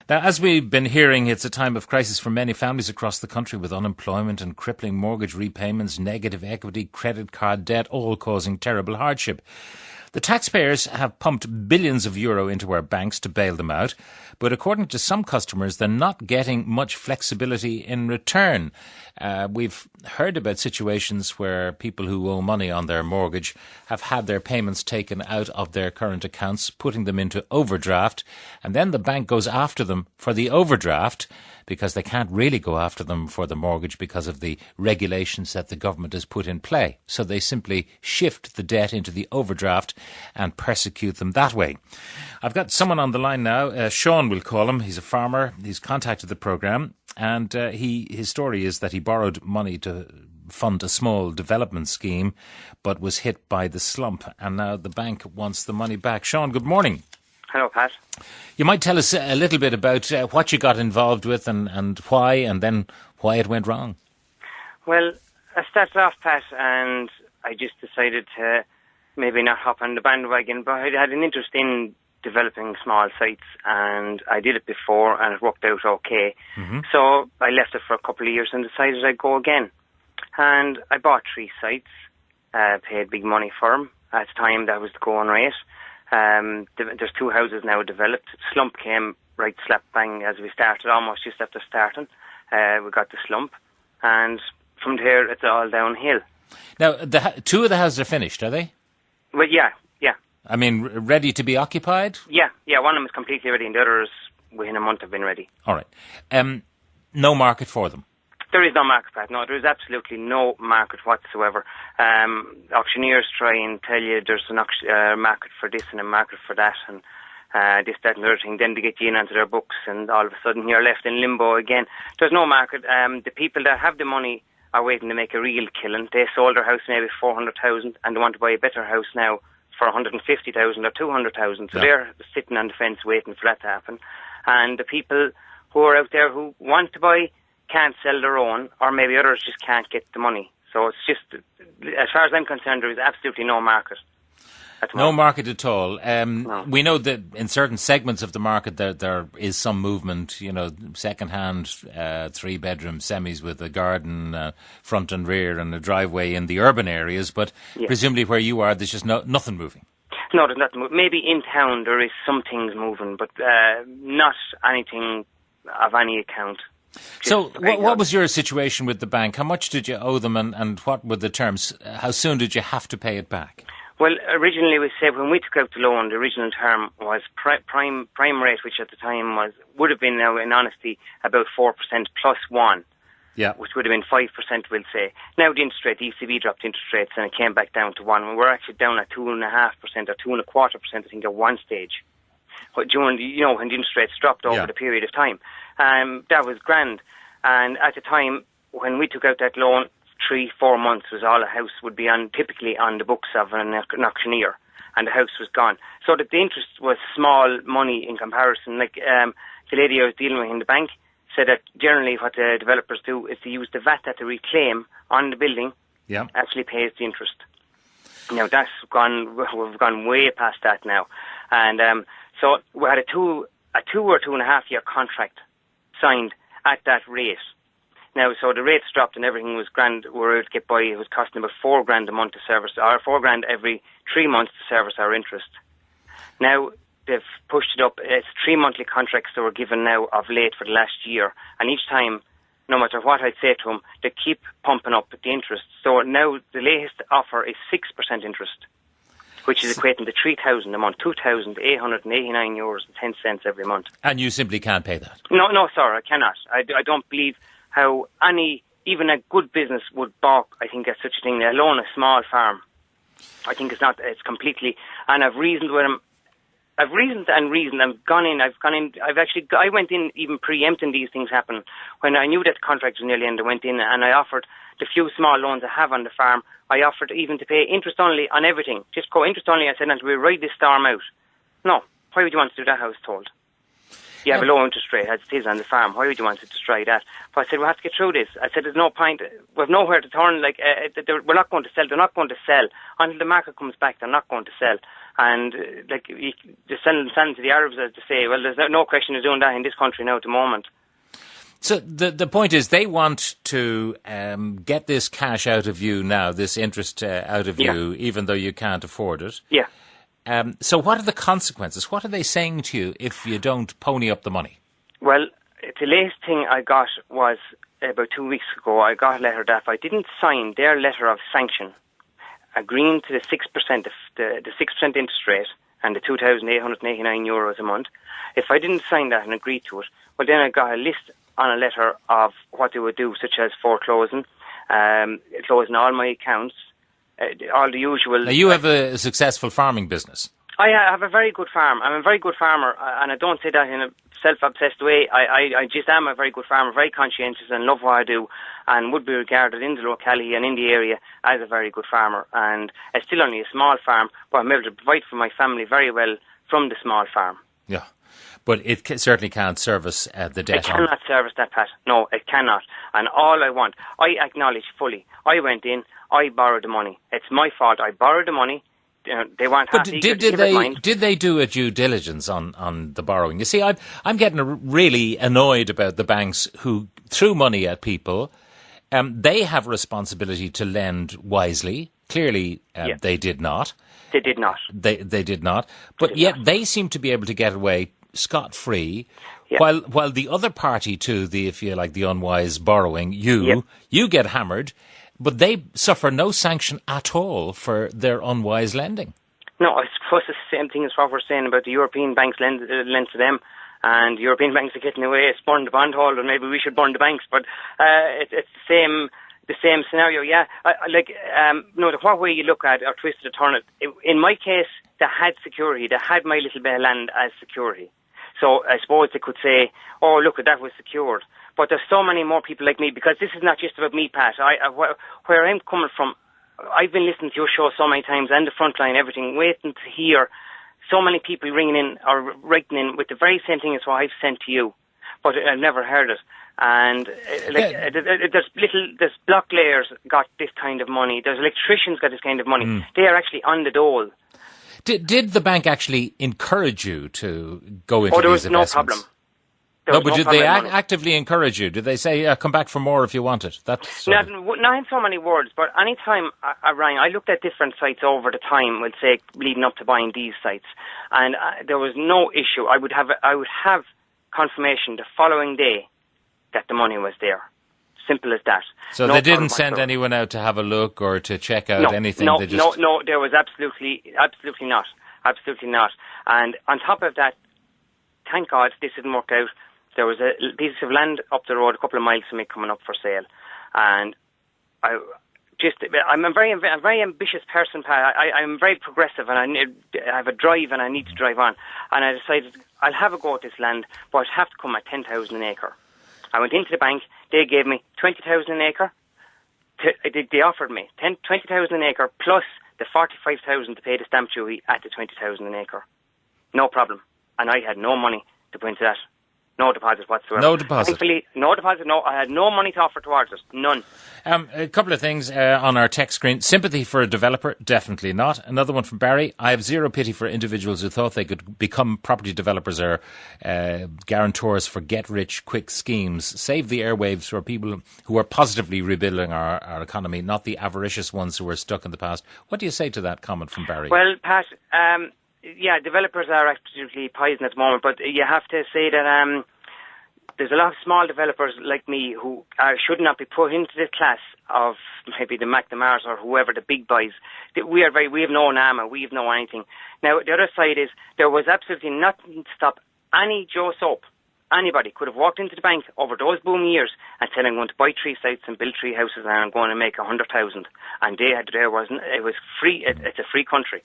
Now, as we've been hearing, it's a time of crisis for many families across the country, with unemployment and crippling mortgage repayments, negative equity, credit card debt, all causing terrible hardship. The taxpayers have pumped billions of euro into our banks to bail them out, but according to some customers, they're not getting much flexibility in return. We've heard about situations where people who owe money on their mortgage have had their payments taken out of their current accounts, putting them into overdraft, and then the bank goes after them for the overdraft, because they can't really go after them for the mortgage because of the regulations that the government has put in play. So they simply shift the debt into the overdraft and persecute them that way. I've got someone on the line now. Sean, we'll call him. He's a farmer. He's contacted the programme, and his story is that he borrowed money to fund a small development scheme, but was hit by the slump, and now the bank wants the money back. Sean, good morning. Hello, Pat. You might tell us a little bit about what you got involved with and why, and then why it went wrong. Well, I started off, Pat, and I just decided to maybe not hop on the bandwagon, but I had an interest in developing small sites, and I did it before, and it worked out okay. Mm-hmm. So I left it for a couple of years and decided I'd go again. And I bought 3 sites, paid big money for them. At the time, that was the going rate. There's 2 houses now developed. Slump came right slap bang as we started, almost just after starting. We got the slump, and from there it's all downhill. Now, 2 of the houses are finished, are they? Well, yeah. I mean, ready to be occupied? Yeah. One of them is completely ready, and the others within a month have been ready. All right. No market for them? There is no market, Pat. No, there is absolutely no market whatsoever. Auctioneers try and tell you there's a market for this and a market for that, and this, that and the other thing. Then they get you in onto their books, and all of a sudden you're left in limbo again. There's no market. The people that have the money are waiting to make a real killing. They sold their house maybe 400,000, and they want to buy a better house now for 150,000 or 200,000. So they're sitting on the fence waiting for that to happen. And the people who are out there who want to buy can't sell their own, or maybe others just can't get the money. So it's just, as far as I'm concerned, there is absolutely no market. No market at all. No. We know that in certain segments of the market there is some movement, second-hand 3-bedroom semis with a garden, front and rear, and a driveway in the urban areas, but presumably where you are, there's just nothing moving. No, there's nothing moving. Maybe in town there is some things moving, but not anything of any account. So what was your situation with the bank? How much did you owe them, and what were the terms? How soon did you have to pay it back? Well, originally we said when we took out the loan, the original term was prime rate, which at the time would have been, now in honesty, about 4% plus 1, which would have been 5%, we'll say. Now the interest rate, the ECB dropped interest rates and it came back down to 1. We're actually down at 2.5% or 2.25%, I think, at one stage. During when the interest rates dropped over the period of time. That was grand. And at the time, when we took out that loan, 3-4 months was all a house would be on, typically on the books of an auctioneer, and the house was gone. So that the interest was small money in comparison. Like the lady I was dealing with in the bank said that generally what the developers do is to use the VAT that they reclaim on the building, actually pays the interest. Now that's gone, we've gone way past that now. And so we had a 2 or 2.5 year contract signed at that rate. Now, so the rates dropped and everything was grand. We were able to get by. It was costing about $4,000 a month to service, or $4,000 every 3 months to service our interest. Now they've pushed it up. It's 3 monthly contracts that were given now of late for the last year, and each time, no matter what I'd say to them, they keep pumping up the interest. So now the latest offer is 6% interest, which is equating to $3,000 a month, €2,889.10 every month. And you simply can't pay that? No, sir, I cannot. I don't believe how even a good business would balk, I think, at such a thing, let alone a small farm. I think it's completely, and I've reasoned with him. I've reasoned, I went in even preempting these things happen. When I knew that the contract was nearly end, I went in and I offered the few small loans I have on the farm. I offered even to pay interest only on everything. Just go interest only, I said, until we ride this storm out. No, why would you want to do that, I was told? You have a low interest rate, as it is on the farm. Why would you want to destroy that? But I said, we have to get through this. I said, there's no point. We have nowhere to turn. We're not going to sell. They're not going to sell. Until the market comes back, they're not going to sell. And just send to the Arabs to say, well, there's no question of doing that in this country now at the moment. So the point is they want to get this cash out of you now, this interest out of you, even though you can't afford it. Yeah. So what are the consequences? What are they saying to you if you don't pony up the money? Well, the latest thing I got was about 2 weeks ago. I got a letter that if I didn't sign their letter of sanction, agreeing to the 6% of the 6% interest rate and the €2,889 a month, if I didn't sign that and agree to it, well, then I got a list on a letter of what they would do, such as foreclosing, closing all my accounts, all the usual. Now, you have a successful farming business. I have a very good farm. I'm a very good farmer, and I don't say that in a self-obsessed way. I just am a very good farmer, very conscientious, and love what I do, and would be regarded in the locality and in the area as a very good farmer. And it's still only a small farm, but I'm able to provide for my family very well from the small farm. Yeah, but it certainly can't service the debt. It cannot service that, Pat. No, it cannot. And all I want, I acknowledge fully, I went in, I borrowed the money. It's my fault. I borrowed the money. They weren't happy. Did they do a due diligence on the borrowing? You see, I'm getting really annoyed about the banks who threw money at people. They have a responsibility to lend wisely. Clearly, they did not. They did not. They did not. But yet they seem to be able to get away scot-free, yeah. while the other party to the, if you like, the unwise borrowing, you get hammered. But they suffer no sanction at all for their unwise lending. No, I suppose it's the same thing as what we're saying about the European banks lend to them, and the European banks are getting away. It's burn the bondholder. Maybe we should burn the banks, but it's the same scenario. Yeah, what way you look at or twist it or turn it. In my case, they had security. They had my little bit of land as security. So I suppose they could say, "Oh, look, that was secured." But there's so many more people like me, because this is not just about me, Pat. Where I'm coming from, I've been listening to your show so many times, and the Frontline, everything, waiting to hear so many people ringing in or writing in with the very same thing as what I've sent to you, but I've never heard it. And there's block layers got this kind of money. There's electricians got this kind of money. They are actually on the dole. Did the bank actually encourage you to go into there these was investments? No problem. No, but did they actively encourage you? Did they say, come back for more if you want it? Not in so many words, but any time I rang, I looked at different sites over the time, we'll say, leading up to buying these sites, and there was no issue. I would have confirmation the following day that the money was there. Simple as that. So they didn't send anyone out to have a look or to check out anything? No, there was absolutely not. Absolutely not. And on top of that, thank God this didn't work out. There was a piece of land up the road, a couple of miles from me, coming up for sale, and I'm a very ambitious person, Pat. I'm very progressive, and I have a drive, and I need to drive on. And I decided I'll have a go at this land, but I'd have to come at 10,000 an acre. I went into the bank. They gave me 20,000 an acre. They offered me 20,000 an acre plus the 45,000 to pay the stamp duty at the 20,000 an acre. No problem. And I had no money to put into that. No deposit whatsoever. No deposit? Thankfully, no deposit, no. I had no money to offer towards it. None. A couple of things on our text screen. Sympathy for a developer? Definitely not. Another one from Barry. I have zero pity for individuals who thought they could become property developers or guarantors for get-rich-quick schemes. Save the airwaves for people who are positively rebuilding our economy, not the avaricious ones who are stuck in the past. What do you say to that comment from Barry? Well, Pat, developers are absolutely poison at the moment, but you have to say that there's a lot of small developers like me who should not be put into the class of maybe the McNamara's or whoever, the big boys. We have no NAMA, we have no anything. Now, the other side is there was absolutely nothing to stop any Joe Soap. Anybody could have walked into the bank over those boom years and said, I'm going to buy 3 sites and build 3 houses and I'm going to make 100,000. And it was free. It's a free country.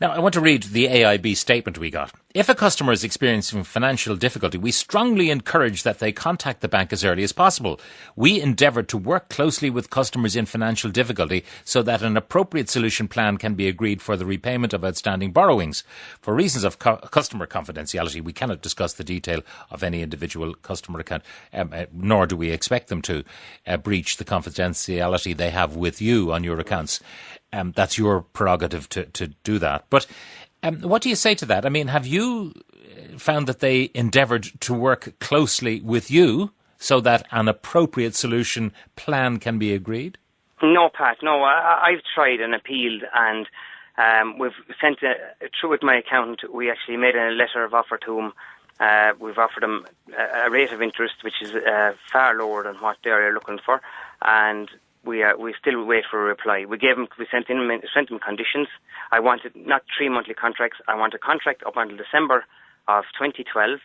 Now, I want to read the AIB statement we got. If a customer is experiencing financial difficulty, we strongly encourage that they contact the bank as early as possible. We endeavour to work closely with customers in financial difficulty so that an appropriate solution plan can be agreed for the repayment of outstanding borrowings. For reasons of customer confidentiality, we cannot discuss the detail of any individual customer account, nor do we expect them to breach the confidentiality they have with you on your accounts. That's your prerogative to do that. But What do you say to that? I mean, have you found that they endeavoured to work closely with you so that an appropriate solution plan can be agreed? No, Pat, no. I've tried and appealed, and we've sent through with my accountant. We actually made a letter of offer to him. We've offered them a rate of interest which is far lower than what they're looking for, and we still wait for a reply. We sent them conditions. I wanted not 3 monthly contracts. I want a contract up until December of 2012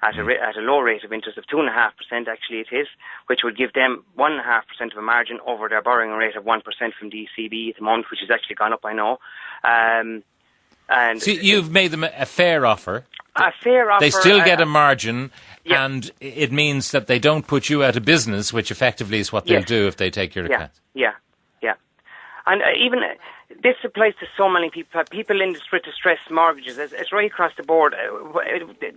at a low rate of interest of 2.5%. Actually, it is, which would give them 1.5% of a margin over their borrowing rate of 1% from the ECB at the moment, which has actually gone up. I know. And so you've made them a fair offer. A fair offer. They still get a margin, yeah. and it means that they don't put you out of business, which effectively is what they'll do if they take your account. Yeah. And even this applies to so many people. People in distressed mortgages. It's right across the board.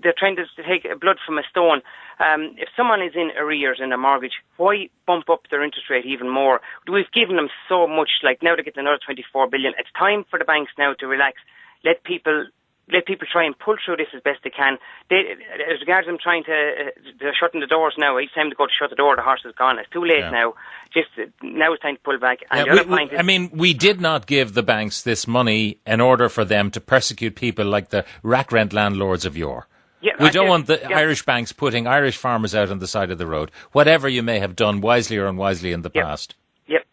They're trying to take blood from a stone. If someone is in arrears in a mortgage, why bump up their interest rate even more? We've given them so much. Like now they get another 24 billion. It's time for the banks now to relax. Let people try and pull through this as best they can. As regards them trying they're shutting the doors now. Each time they go to shut the door, the horse is gone. It's too late now. Now it's time to pull back. And we did not give the banks this money in order for them to persecute people like the rack rent landlords of yore. Yeah, we don't want the Irish banks putting Irish farmers out on the side of the road, whatever you may have done wisely or unwisely in the past. Yep.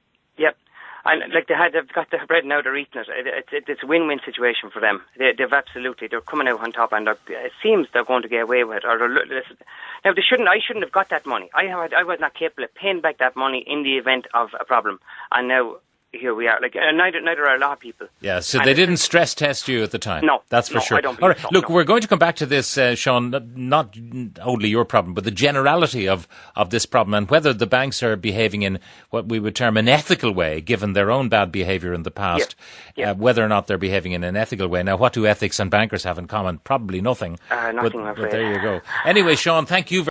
And like they've got the bread now, they're eating it. It's a win-win situation for them. They're coming out on top, and it seems they're going to get away with it. Now I shouldn't have got that money. I was not capable of paying back that money in the event of a problem, and now here we are. Neither are a lot of people. Yeah, so they didn't stress test you at the time. No, that's for sure. I don't All right, so, look, we're going to come back to this, Sean. Not only your problem, but the generality of this problem, and whether the banks are behaving in what we would term an ethical way, given their own bad behaviour in the past. Whether or not they're behaving in an ethical way. Now, what do ethics and bankers have in common? Probably nothing. Nothing. But there you go. Anyway, Sean, thank you very